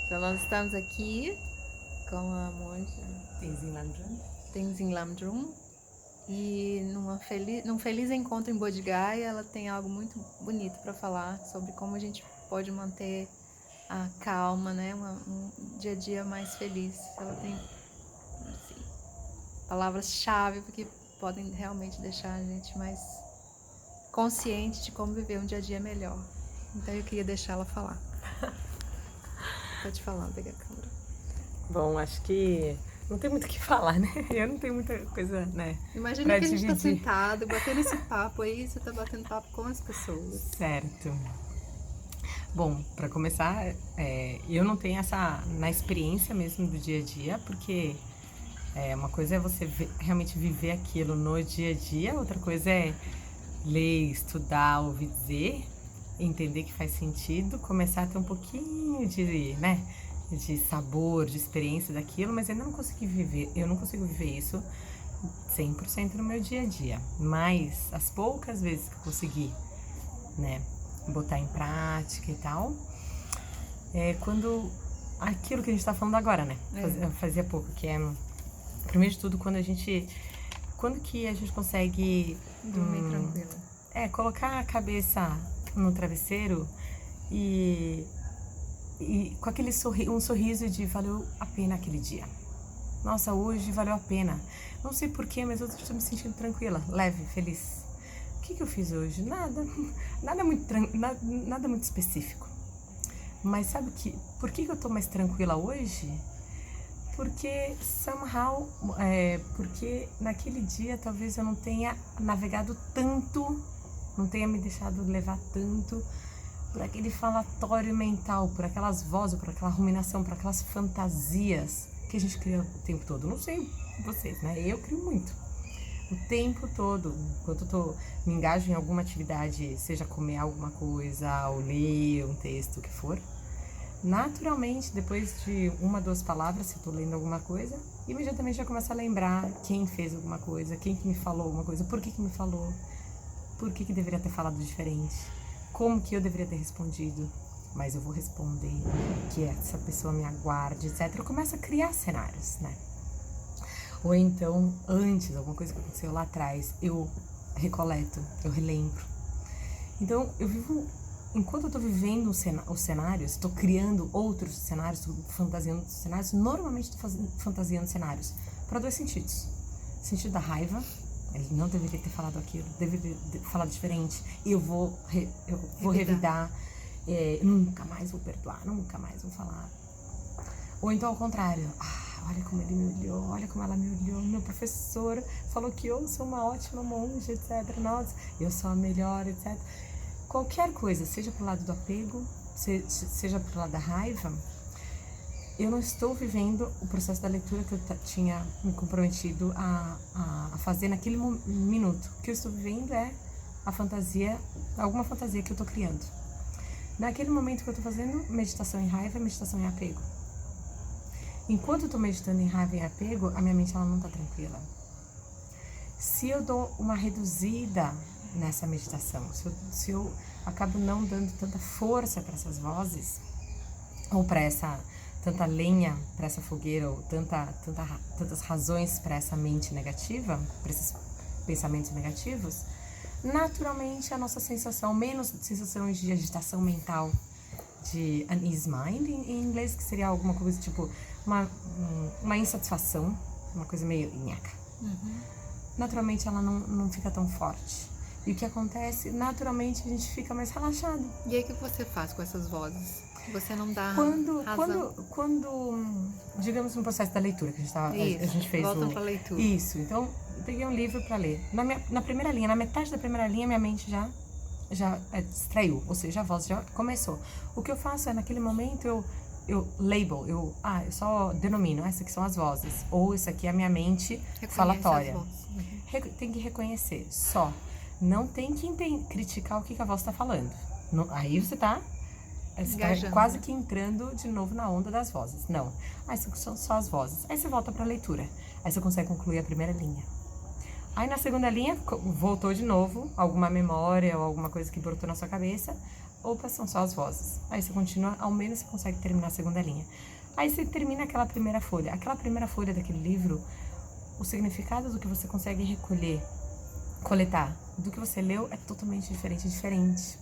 Então nós estamos aqui com a monja Tenzin Lamdrum e num feliz encontro em Bodh Gaya, ela tem algo muito bonito para falar sobre como a gente pode manter a calma, né? Um dia a dia mais feliz. Ela tem assim, palavras-chave que podem realmente deixar a gente mais consciente de como viver um dia a dia melhor. Então eu queria deixar ela falar. Pode falar, pega a câmera. Bom, acho que não tem muito o que falar, né? Eu não tenho muita coisa, né? Imagina pra que a gente tá dividir. sentado, batendo esse papo aí, você tá batendo papo com as pessoas. Certo. Bom, para começar, eu não tenho essa na experiência mesmo do dia a dia, porque uma coisa é você realmente viver aquilo no dia a dia, outra coisa é ler, estudar, ouvir dizer, entender que faz sentido, começar a ter um pouquinho de, né, de sabor, de experiência daquilo, mas eu não consigo viver isso 100% no meu dia a dia. Mas as poucas vezes que eu consegui, né, botar em prática e tal, quando aquilo que a gente tá falando agora, né, fazia pouco, que é primeiro de tudo quando que a gente consegue Dormir tranquila. Colocar a cabeça no travesseiro e com aquele um sorriso de valeu a pena aquele dia. Nossa, hoje valeu a pena. Não sei porquê, mas eu estou me sentindo tranquila, leve, feliz. O que eu fiz hoje? Nada muito específico. Mas sabe por que eu estou mais tranquila hoje? Porque somehow, porque naquele dia talvez eu não tenha navegado tanto, não tenha me deixado levar tanto por aquele falatório mental, por aquelas vozes, por aquela ruminação, por aquelas fantasias que a gente cria o tempo todo. Não sei vocês, né? Eu crio muito. O tempo todo, enquanto me engajo em alguma atividade, seja comer alguma coisa, ou ler um texto, o que for, naturalmente, depois de uma, duas palavras, se eu tô lendo alguma coisa, imediatamente já começo a lembrar quem fez alguma coisa, quem que me falou alguma coisa, por que me falou, por que deveria ter falado diferente, como que eu deveria ter respondido, mas eu vou responder, que essa pessoa me aguarde, etc. Eu começo a criar cenários, né? Ou então, antes, alguma coisa que aconteceu lá atrás, eu recoleto, eu relembro. Então, eu vivo, enquanto eu tô vivendo os cenários, estou criando outros cenários, estou fantasiando cenários, normalmente estou fantasiando cenários para dois sentidos. O sentido da raiva, ele não deveria ter falado aquilo, deveria ter falado diferente, eu vou revidar, nunca mais vou perdoar, nunca mais vou falar. Ou então ao contrário, olha como ele me olhou, olha como ela me olhou, meu professor falou que eu sou uma ótima monja, etc. Nossa, eu sou a melhor, etc. Qualquer coisa, seja pro lado do apego, seja pro lado da raiva, eu não estou vivendo o processo da leitura que eu tinha me comprometido a fazer naquele minuto. O que eu estou vivendo é a fantasia, alguma fantasia que eu estou criando. Naquele momento que eu estou fazendo meditação em raiva, meditação em apego. Enquanto eu estou meditando em raiva e apego, a minha mente ela não está tranquila. Se eu dou uma reduzida nessa meditação, se eu acabo não dando tanta força para essas vozes, ou para tanta lenha para essa fogueira, ou tantas razões para essa mente negativa, para esses pensamentos negativos, naturalmente a nossa sensação, menos sensações de agitação mental, de unease mind em inglês, que seria alguma coisa tipo uma insatisfação, uma coisa meio nhaca. Naturalmente ela não fica tão forte. E o que acontece? Naturalmente a gente fica mais relaxado. E aí o que você faz com essas vozes? Você não dá Quando digamos no processo da leitura que a gente fez voltam pra leitura. Isso, então eu peguei um livro para ler. Na primeira linha, na metade da primeira linha, minha mente já distraiu, ou seja, a voz já começou. O que eu faço é, naquele momento, eu label, eu só denomino, essas aqui são as vozes, ou isso aqui é a minha mente falatória. Tem que reconhecer, só. Não tem que criticar o que a voz está falando. Aí você tá quase que entrando de novo na onda das vozes. Não. Essas são só as vozes. Aí você volta pra leitura. Aí você consegue concluir a primeira linha. Aí na segunda linha, voltou de novo alguma memória ou alguma coisa que brotou na sua cabeça. opa, são só as vozes. Aí você continua, ao menos você consegue terminar a segunda linha. Aí você termina aquela primeira folha. Aquela primeira folha daquele livro, o significado do que você consegue coletar do que você leu é totalmente diferente.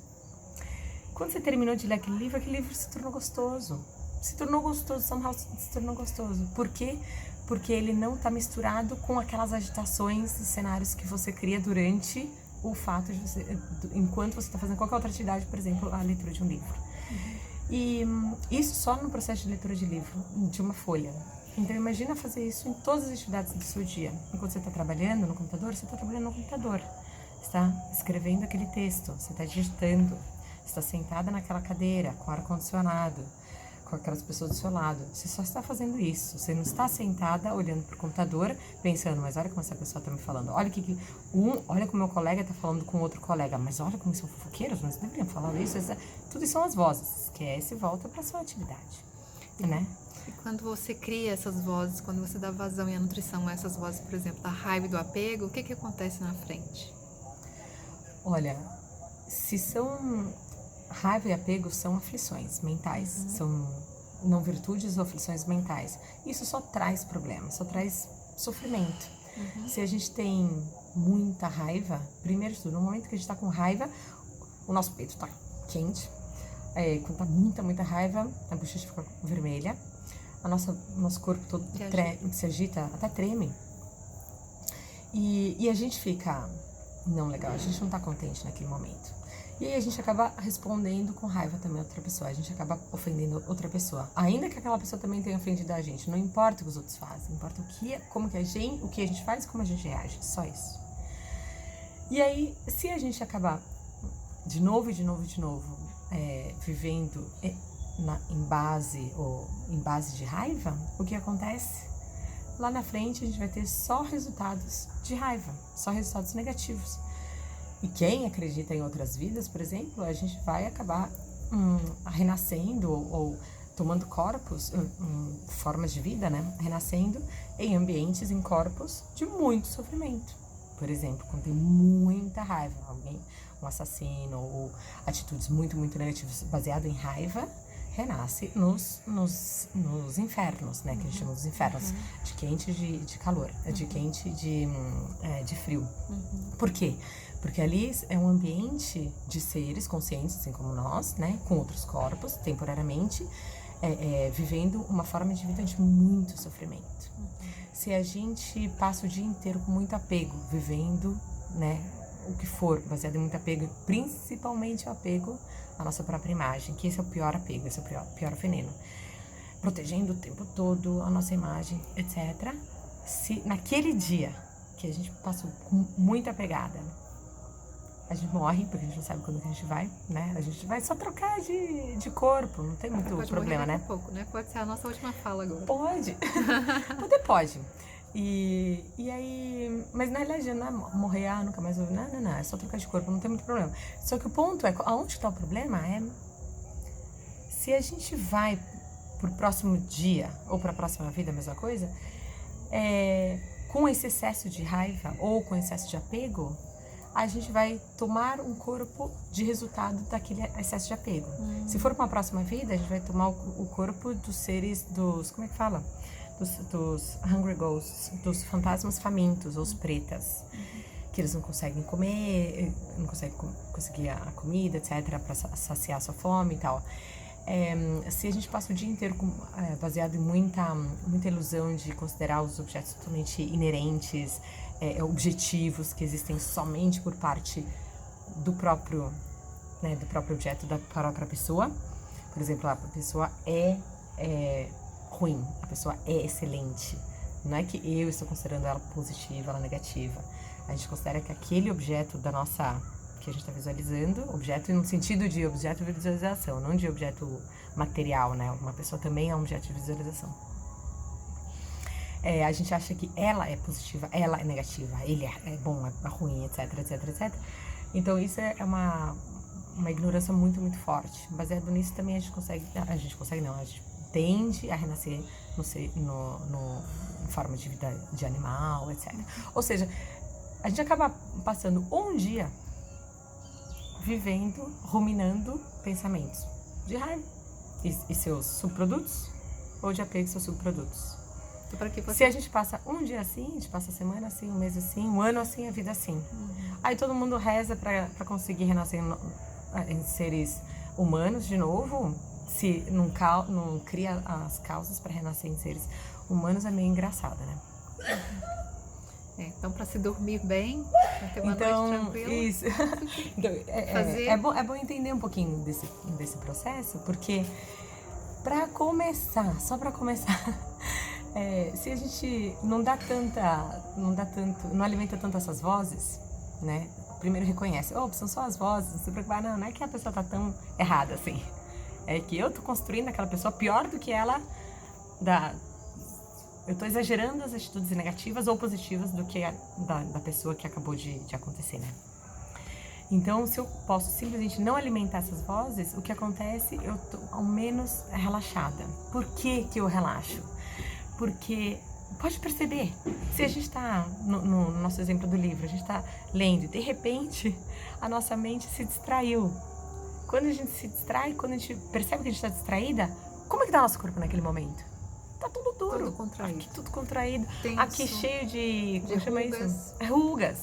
Quando você terminou de ler aquele livro se tornou gostoso. Somehow se tornou gostoso. Por quê? Porque ele não está misturado com aquelas agitações e cenários que você cria durante o fato de você, enquanto você está fazendo qualquer outra atividade, por exemplo, a leitura de um livro. E isso só no processo de leitura de livro, de uma folha. Então imagina fazer isso em todas as atividades do seu dia. Enquanto você está trabalhando no computador, você está trabalhando no computador. Você está escrevendo aquele texto, você está digitando, você está sentada naquela cadeira com ar-condicionado, com aquelas pessoas do seu lado. Você só está fazendo isso. Você não está sentada olhando para o computador, pensando, mas olha como essa pessoa está me falando. Olha olha como meu colega está falando com outro colega. Mas olha como são fofoqueiros, mas deveriam falar isso. Tudo isso são as vozes. Esquece e volta para a sua atividade, né? E quando você cria essas vozes, quando você dá vazão e a nutrição a essas vozes, por exemplo, da raiva e do apego, o que acontece na frente? Olha, se são... Raiva e apego são aflições mentais, são não virtudes ou aflições mentais. Isso só traz problemas, só traz sofrimento. Se a gente tem muita raiva, primeiro de tudo, no momento que a gente está com raiva, o nosso peito está quente. Quando está muita raiva, a bochecha fica vermelha, nosso corpo todo se agita, até treme. E a gente fica não legal, a gente não está contente naquele momento. E aí a gente acaba respondendo com raiva também a outra pessoa, a gente acaba ofendendo outra pessoa. Ainda que aquela pessoa também tenha ofendido a gente, não importa o que os outros fazem, importa o que a gente faz e como a gente reage, só isso. E aí, se a gente acabar de novo, vivendo em base de raiva, o que acontece? Lá na frente a gente vai ter só resultados de raiva, só resultados negativos. E quem acredita em outras vidas, por exemplo, a gente vai acabar renascendo ou tomando corpos, formas de vida, né? Renascendo em ambientes, em corpos de muito sofrimento. Por exemplo, quando tem muita raiva, um assassino ou atitudes muito negativas baseado em raiva, renasce nos infernos, né? Que a gente chama dos infernos, de quente e de calor, de quente e de frio. Por quê? Porque ali é um ambiente de seres conscientes, assim como nós, né? Com outros corpos, temporariamente, vivendo uma forma de vida de muito sofrimento. Se a gente passa o dia inteiro com muito apego, vivendo, né? O que for, baseado em muito apego, principalmente o apego à nossa própria imagem, que esse é o pior apego, esse é o pior veneno. Protegendo o tempo todo a nossa imagem, etc. Se naquele dia que a gente passou com muita apegada, a gente morre, porque a gente não sabe quando que a gente vai, né? A gente vai só trocar de corpo, não tem muito problema, né? Pode morrer daqui a pouco, né? Pode ser a nossa última fala agora. Pode. Até pode. E aí, mas na realidade não é morrer, nunca mais vou, não, é só trocar de corpo, não tem muito problema. Só que o ponto é, aonde está o problema é se a gente vai pro próximo dia ou para a próxima vida, a mesma coisa, com esse excesso de raiva ou com excesso de apego, a gente vai tomar um corpo de resultado daquele excesso de apego. Se for para uma próxima vida, a gente vai tomar o corpo dos seres, como é que fala? Dos Hungry Ghosts, dos fantasmas famintos, ou os pretas, que eles não conseguem comer, não conseguem conseguir a comida, etc., para saciar a sua fome e tal. Se a gente passa o dia inteiro baseado em muita ilusão de considerar os objetos totalmente inerentes, objetivos, que existem somente por parte do próprio objeto, da própria pessoa. Por exemplo, a pessoa é ruim, a pessoa é excelente. Não é que eu estou considerando ela positiva, ela negativa. A gente considera que aquele objeto que a gente está visualizando, objeto no sentido de objeto de visualização, não de objeto material, né? Uma pessoa também é um objeto de visualização. A gente acha que ela é positiva, ela é negativa, ele é bom, é ruim, etc. Então isso é uma ignorância muito forte. Baseado nisso também a gente tende a renascer em forma de vida de animal, etc. Ou seja, a gente acaba passando um dia vivendo, ruminando pensamentos de raiva e seus subprodutos, ou de apego e seus subprodutos. Então, para que você... Se a gente passa um dia assim, a gente passa a semana assim, um mês assim, um ano assim, a vida assim. Aí todo mundo reza para conseguir renascer em seres humanos de novo. Se não cria as causas para renascer em seres humanos, é meio engraçado, né? Então, para se dormir bem, para ter uma noite tranquila. Isso. Então, é bom entender um pouquinho desse processo, porque só para começar, se a gente não alimenta tanto essas vozes, né? Primeiro reconhece, são só as vozes, não se preocupa, não é que a pessoa tá tão errada assim. É que eu tô construindo aquela pessoa pior do que ela eu tô exagerando as atitudes negativas ou positivas do que da pessoa que acabou de acontecer, né? Então, se eu posso simplesmente não alimentar essas vozes, o que acontece, eu tô ao menos relaxada. Por que eu relaxo? Porque, pode perceber, se a gente tá, no nosso exemplo do livro, a gente tá lendo e de repente a nossa mente se distraiu. Quando a gente se distrai, quando a gente percebe que a gente tá distraída, como é que tá o nosso corpo naquele momento? Tá tudo duro. Tudo contraído. Aqui tudo contraído. Tenso. Aqui cheio de como chama rugas. isso? Rugas.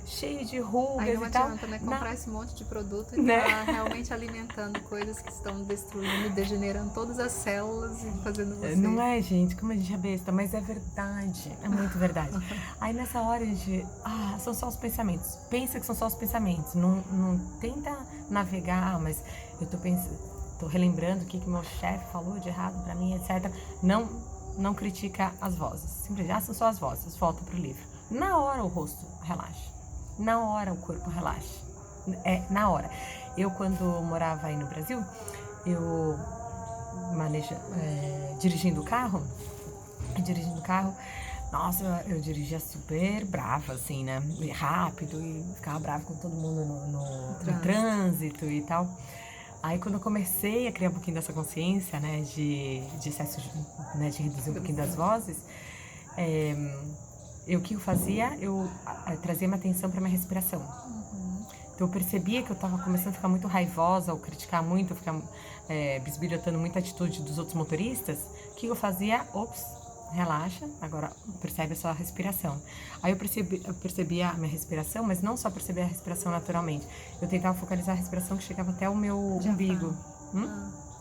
Cheio de rugas Aí não e tal. adianta, né? Comprar esse monte de produto e Né? tá realmente alimentando coisas que estão destruindo, degenerando todas as células e fazendo você... Não é, gente? Como a gente é besta, mas é verdade. É muito verdade. Aí nessa hora a gente... são só os pensamentos. Pensa que são só os pensamentos. Não tenta navegar, mas eu tô relembrando o que meu chefe falou de errado pra mim, etc. Não critica as vozes. Simplesmente, são só as vozes. Volta pro livro. Na hora o rosto relaxa. Na hora o corpo relaxa. Na hora. Eu, quando morava aí no Brasil, eu dirigindo o carro, nossa, eu dirigia super brava, assim, né? Rápido e ficava brava com todo mundo no trânsito e tal. Aí, quando eu comecei a criar um pouquinho dessa consciência, né, de excesso, né, de reduzir um pouquinho das vozes, o que eu fazia? Eu trazia minha atenção para minha respiração. Então eu percebia que eu estava começando a ficar muito raivosa, ou criticar muito, ficar bisbilhotando muita atitude dos outros motoristas. O que eu fazia? Relaxa, agora percebe a sua respiração. Aí eu percebia a minha respiração, mas não só percebia a respiração naturalmente. Eu tentava focalizar a respiração que chegava até o meu umbigo.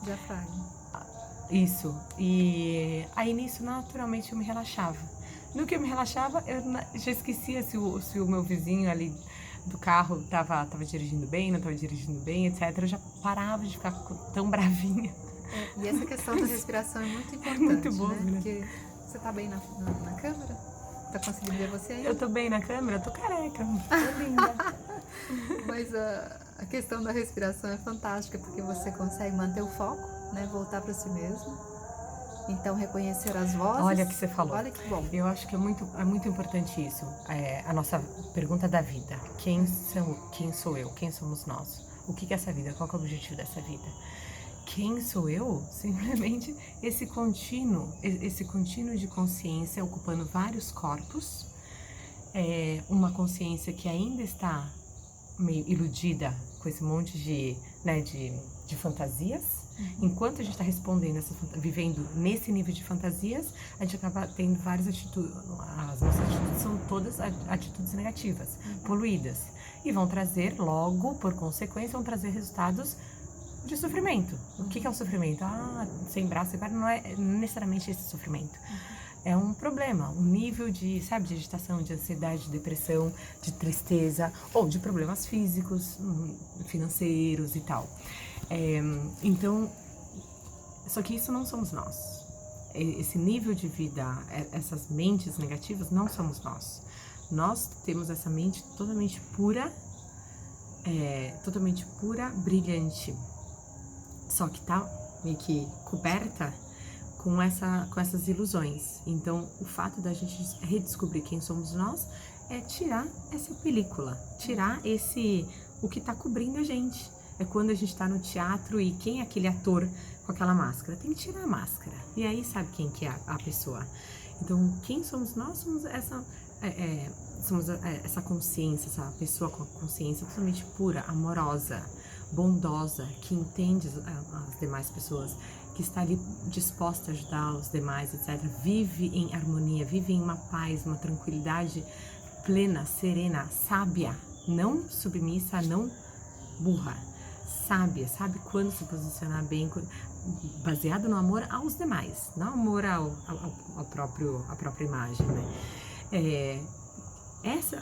Diafragma. Isso. E aí nisso, naturalmente, eu me relaxava. No que eu me relaxava, eu já esquecia se o meu vizinho ali do carro tava dirigindo bem, não tava dirigindo bem, etc. Eu já parava de ficar tão bravinha. E essa questão da respiração é muito importante, muito bom, né? Porque você tá bem na câmera? Tá conseguindo ver você aí? Eu tô bem na câmera? Eu tô careca. Tô linda. Mas a questão da respiração é fantástica, porque você consegue manter o foco, né? Voltar para si mesmo. Então, reconhecer as vozes. Olha o que você falou. Olha que bom. Eu acho que é muito importante isso. A nossa pergunta da vida. Quem sou eu? Quem somos nós? O que é essa vida? Qual é o objetivo dessa vida? Quem sou eu? Simplesmente esse contínuo de consciência ocupando vários corpos. Uma consciência que ainda está meio iludida com esse monte de fantasias. Enquanto a gente está respondendo, vivendo nesse nível de fantasias, a gente acaba tendo várias atitudes. As nossas atitudes são todas atitudes negativas, poluídas. E vão trazer, logo, por consequência, vão trazer resultados de sofrimento. O que é o sofrimento? Sem braço, sem perna, não é necessariamente esse sofrimento. É um problema, um nível de agitação, de ansiedade, de depressão, de tristeza, ou de problemas físicos, financeiros e tal. Então, só que isso não somos nós. Esse nível de vida, essas mentes negativas, não somos nós. Nós temos essa mente totalmente pura, brilhante. Só que tá meio que coberta com essas ilusões. Então, o fato da gente redescobrir quem somos nós é tirar essa película, tirar o que tá cobrindo a gente. É quando a gente tá no teatro e quem é aquele ator com aquela máscara? Tem que tirar a máscara. E aí sabe quem que é a pessoa. Então, quem somos nós? Somos somos essa consciência, essa pessoa com a consciência totalmente pura, amorosa, bondosa, que entende as demais pessoas, que está ali disposta a ajudar os demais, etc. Vive em harmonia, vive em uma paz, uma tranquilidade plena, serena, sábia, não submissa, não burra, sábia, sabe quando se posicionar bem, baseado no amor aos demais, não amor à própria imagem, né? Isso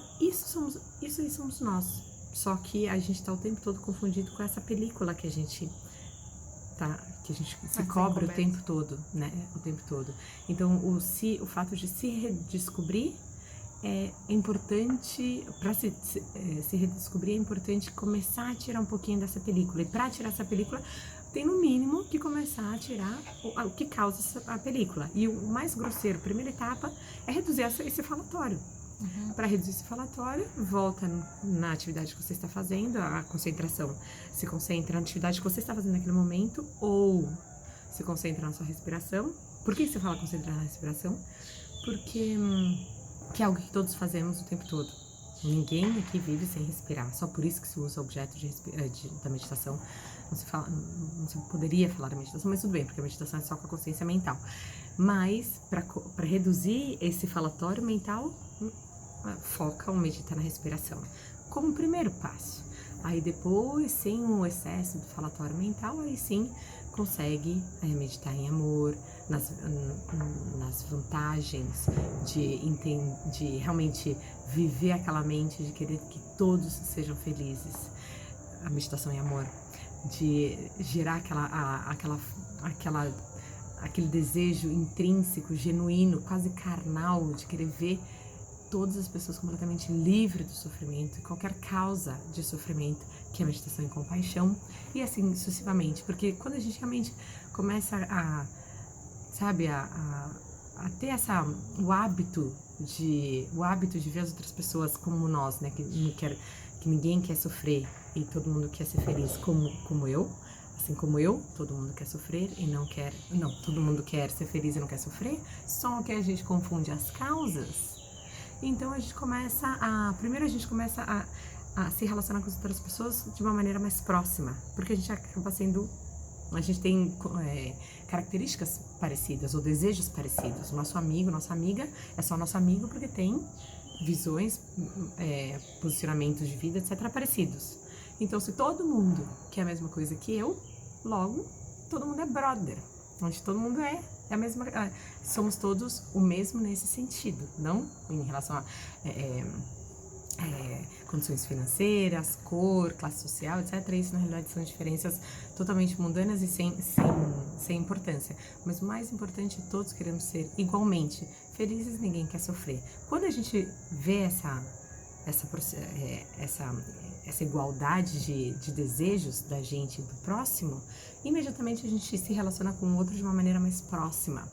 aí somos nós. Só que a gente tá o tempo todo confundido com essa película que a gente se cobra o tempo todo, né? O tempo todo. Então, o fato de se redescobrir é importante. Para se redescobrir é importante começar a tirar um pouquinho dessa película. E para tirar essa película, tem no mínimo que começar a tirar o que causa a película. E o mais grosseiro, primeira etapa, é reduzir esse falatório. Para reduzir esse falatório, volta na atividade que você está fazendo, a concentração se concentra na atividade que você está fazendo naquele momento, ou se concentra na sua respiração. Por que você fala concentrar na respiração? Porque que é algo que todos fazemos o tempo todo. Ninguém aqui vive sem respirar, só por isso que se usa o objeto da meditação. Não se poderia falar da meditação, mas tudo bem, porque a meditação é só com a consciência mental. Mas, para reduzir esse falatório mental, foca o meditar na respiração como primeiro passo. Aí depois, sem o excesso do falatório mental, aí sim consegue meditar em amor, nas vantagens de realmente viver aquela mente, de querer que todos sejam felizes. A meditação em amor, de gerar aquele desejo intrínseco, genuíno, quase carnal, de querer ver todas as pessoas completamente livres do sofrimento, qualquer causa de sofrimento, que é a meditação em compaixão, e assim sucessivamente. Porque quando a gente realmente começa a ter o hábito de ver as outras pessoas como nós, né, que ninguém quer sofrer e todo mundo quer ser feliz como eu, assim como eu, todo mundo quer sofrer e todo mundo quer ser feliz e não quer sofrer, só que a gente confunde as causas. Então a gente começa a se relacionar com as outras pessoas de uma maneira mais próxima, porque a gente tem características parecidas ou desejos parecidos. Nosso amigo, nossa amiga é só nosso amigo porque tem visões, posicionamentos de vida, etc. parecidos. Então, se todo mundo quer a mesma coisa que eu, logo todo mundo é brother, onde todo mundo é a mesma, somos todos o mesmo nesse sentido, não em relação a condições financeiras, cor, classe social, etc. Isso na realidade são diferenças totalmente mundanas e sem importância. Mas o mais importante é todos queremos ser igualmente felizes, ninguém quer sofrer. Quando a gente vê essa igualdade de desejos da gente e do próximo, imediatamente a gente se relaciona com o outro de uma maneira mais próxima.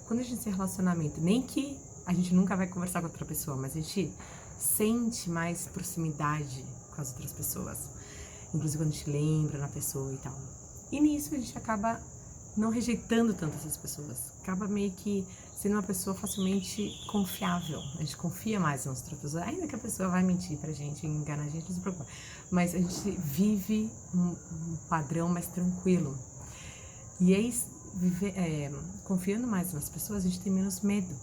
Quando a gente se relacionamento, nem que a gente nunca vai conversar com outra pessoa, mas a gente sente mais proximidade com as outras pessoas, inclusive quando a gente lembra na pessoa e tal. E nisso a gente acaba não rejeitando tanto essas pessoas, acaba meio que sendo uma pessoa facilmente confiável. A gente confia mais nas outras pessoas, ainda que a pessoa vai mentir pra gente, enganar a gente, não se preocupa. Mas a gente vive um padrão mais tranquilo. E aí, confiando mais nas pessoas, a gente tem menos medo.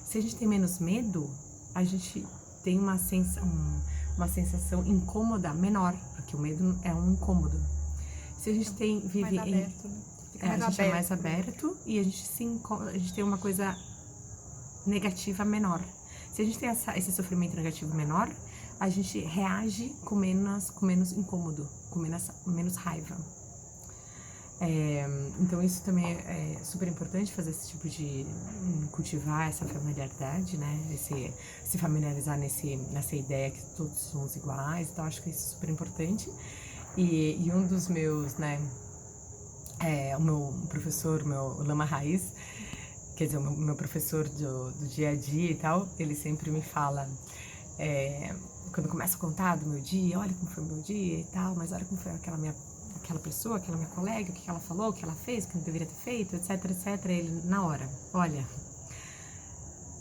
Se a gente tem menos medo, a gente tem uma sensação incômoda menor, porque o medo é um incômodo. Se a gente vive mais aberto, né? A gente é mais aberto e a gente tem uma coisa negativa menor. Se a gente tem esse sofrimento negativo menor, a gente reage com menos incômodo, com menos raiva. Então isso também é super importante, fazer esse tipo de cultivar essa familiaridade, né? Se familiarizar nessa ideia que todos somos iguais. Então acho que isso é super importante. E um dos meus, né? O meu professor, o meu Lama Raiz, quer dizer, o meu professor do dia a dia e tal, ele sempre me fala, quando começa a contar do meu dia, olha como foi o meu dia e tal, mas olha como foi aquela pessoa, aquela minha colega, o que ela falou, o que ela fez, o que não deveria ter feito, etc, etc. Ele, na hora, olha,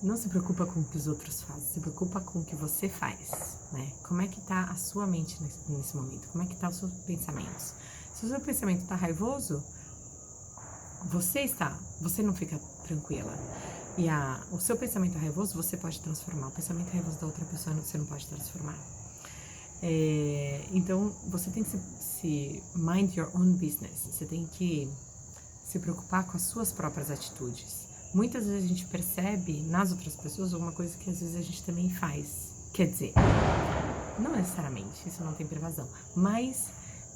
não se preocupa com o que os outros fazem, se preocupa com o que você faz, né? Como é que tá a sua mente nesse momento? Como é que tá os seus pensamentos? Se o seu pensamento tá raivoso, você não fica tranquila. E o seu pensamento raivoso você pode transformar. O pensamento raivoso da outra pessoa você não pode transformar. Então, você tem que se mind your own business. Você tem que se preocupar com as suas próprias atitudes. Muitas vezes a gente percebe nas outras pessoas alguma coisa que às vezes a gente também faz. Quer dizer, não necessariamente, isso não tem pervasão. Mas,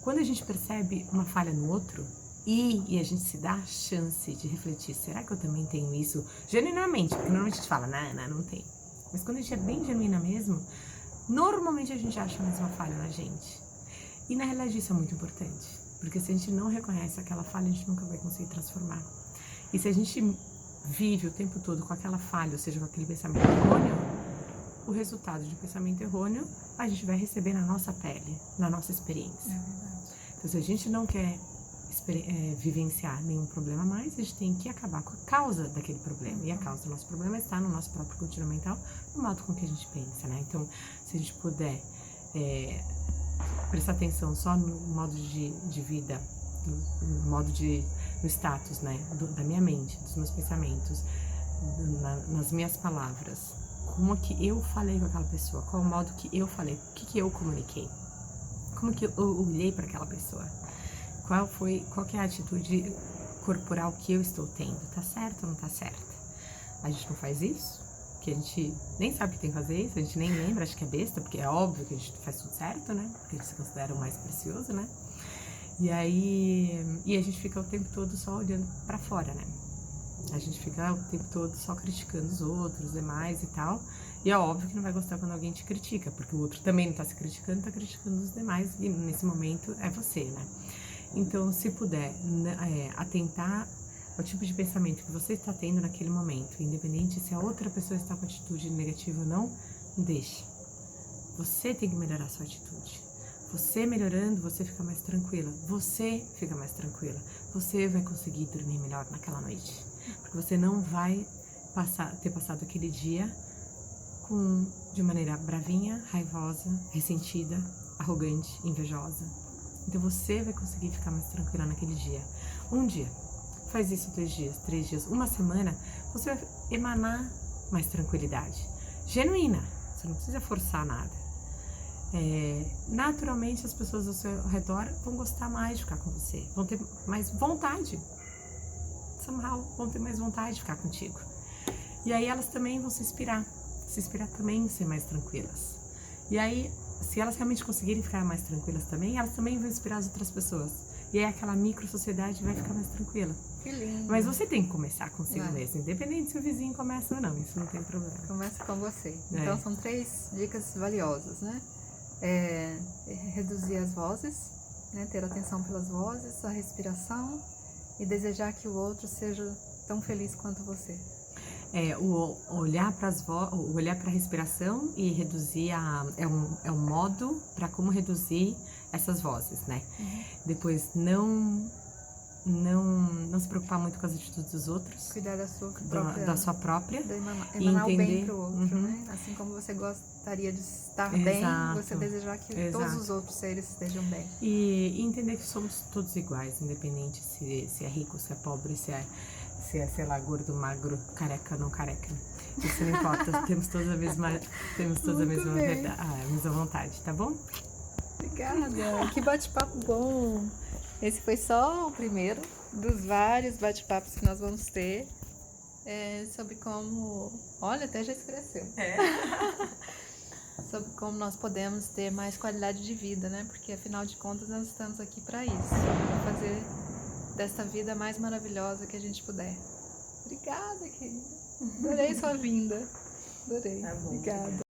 quando a gente percebe uma falha no outro, e a gente se dá a chance de refletir, será que eu também tenho isso? Genuinamente, porque normalmente a gente fala, não tem. Mas quando a gente é bem genuína mesmo, normalmente a gente acha a mesma falha na gente. E na realidade isso é muito importante, porque se a gente não reconhece aquela falha, a gente nunca vai conseguir transformar. E se a gente vive o tempo todo com aquela falha, ou seja, com aquele pensamento errôneo, o resultado de um pensamento errôneo a gente vai receber na nossa pele, na nossa experiência. Então, se a gente não quer vivenciar nenhum problema mais, a gente tem que acabar com a causa daquele problema. E a causa do nosso problema está no nosso próprio contínuo mental, no modo com que a gente pensa, né? Então, se a gente puder prestar atenção só no modo de vida, no status, né? Da minha mente, dos meus pensamentos, nas minhas palavras, como que eu falei com aquela pessoa, qual o modo que eu falei, o que eu comuniquei, como que eu olhei para aquela pessoa. Qual que é a atitude corporal que eu estou tendo? Tá certo ou não tá certo? A gente não faz isso, porque a gente nem sabe que tem que fazer isso, a gente nem lembra, acho que é besta, porque é óbvio que a gente faz tudo certo, né? Porque a gente se considera o mais precioso, né? E a gente fica o tempo todo só olhando pra fora, né? A gente fica o tempo todo só criticando os outros, os demais e tal. E é óbvio que não vai gostar quando alguém te critica, porque o outro também não tá se criticando, tá criticando os demais, e nesse momento é você, né? Então, se puder atentar ao tipo de pensamento que você está tendo naquele momento, independente se a outra pessoa está com atitude negativa ou não, deixe. Você tem que melhorar a sua atitude. Você melhorando, você fica mais tranquila. Você fica mais tranquila. Você vai conseguir dormir melhor naquela noite. Porque você não vai ter passado aquele dia de maneira bravinha, raivosa, ressentida, arrogante, invejosa. Então você vai conseguir ficar mais tranquila naquele dia. Um dia, faz isso 2 dias, 3 dias, uma semana, você vai emanar mais tranquilidade. Genuína, você não precisa forçar nada. Naturalmente as pessoas ao seu redor vão gostar mais de ficar com você, vão ter mais vontade. Somehow, vão ter mais vontade de ficar contigo. E aí elas também vão se inspirar também em ser mais tranquilas. E aí, se elas realmente conseguirem ficar mais tranquilas também, elas também vão inspirar as outras pessoas. E aí aquela micro-sociedade vai ficar mais tranquila. Que lindo. Mas você tem que começar consigo mesmo, independente se o vizinho começa ou não, isso não tem problema. Começa com você. Então são 3 dicas valiosas, né? Reduzir as vozes, né? Ter atenção pelas vozes, a respiração e desejar que o outro seja tão feliz quanto você. Olhar para a respiração e reduzir é um modo para como reduzir essas vozes, né? Depois não se preocupar muito com as atitudes dos outros. Cuidar da sua própria. Emanar o bem pro outro, né? Assim como você gostaria de estar bem, você desejar que todos os outros seres estejam bem. E entender que somos todos iguais, independente se é rico, se é pobre, se é, sei lá, gordo, magro, careca ou não careca. Isso não importa, temos todos a mesma verdade, a mesma vontade, tá bom? Obrigada, que bate-papo bom! Esse foi só o primeiro dos vários bate-papos que nós vamos ter sobre como... Olha, até já esclareceu. Sobre como nós podemos ter mais qualidade de vida, né? Porque afinal de contas nós estamos aqui para isso, para fazer desta vida mais maravilhosa que a gente puder. Obrigada, querida. Adorei sua vinda. Adorei. Tá bom, obrigada.